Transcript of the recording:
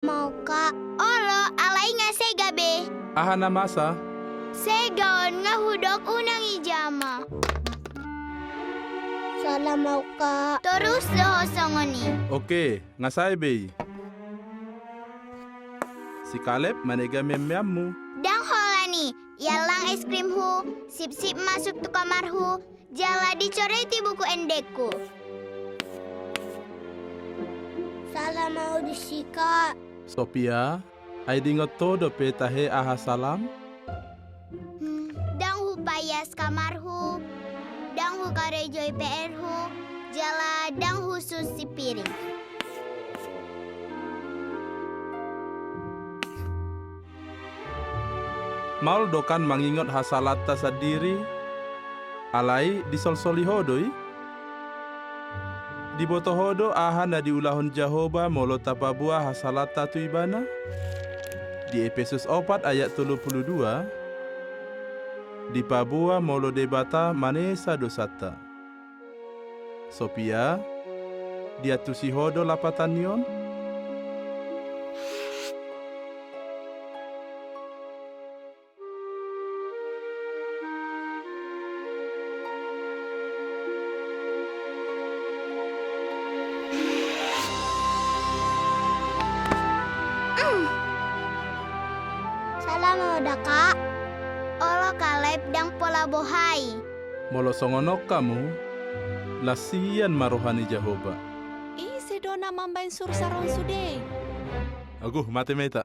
Mau kak? Olo, alay nga say gabi. Aha na masa? Say gaon nga hudok unang ijama. Sala mau kak. Terus dohosongo ni. Oke, ngasay bay. Si Caleb manega memyam mo. Dang hola ni, yalang es krim hu, sip-sip masuk tu kamar hu, jala dicoret di buku endekku. Salah mau disika. Sophia, ay dingot todo pe tahe aha salam. Dang hu payas kamar hu, dang hu karejoy PR hu, jala dang khusus si piring. Mal dokan mangingot hasalata sadiri. Alai disolsoli hodoi. Di boto hodo aha na diulahon Jahoba molo tapabua hasalata tu ibana. Di Efesus 4 ayat 32. Di pabua molo debata manesa dosata. Sophia, dia tu si hodo lapatan yon. Salah mau kak. Olo Caleb dang pola bohai. Molo songonok kamu, lasian marohani Jahoba. Sedona mambain sur sarong sude. Aguh, mati meta.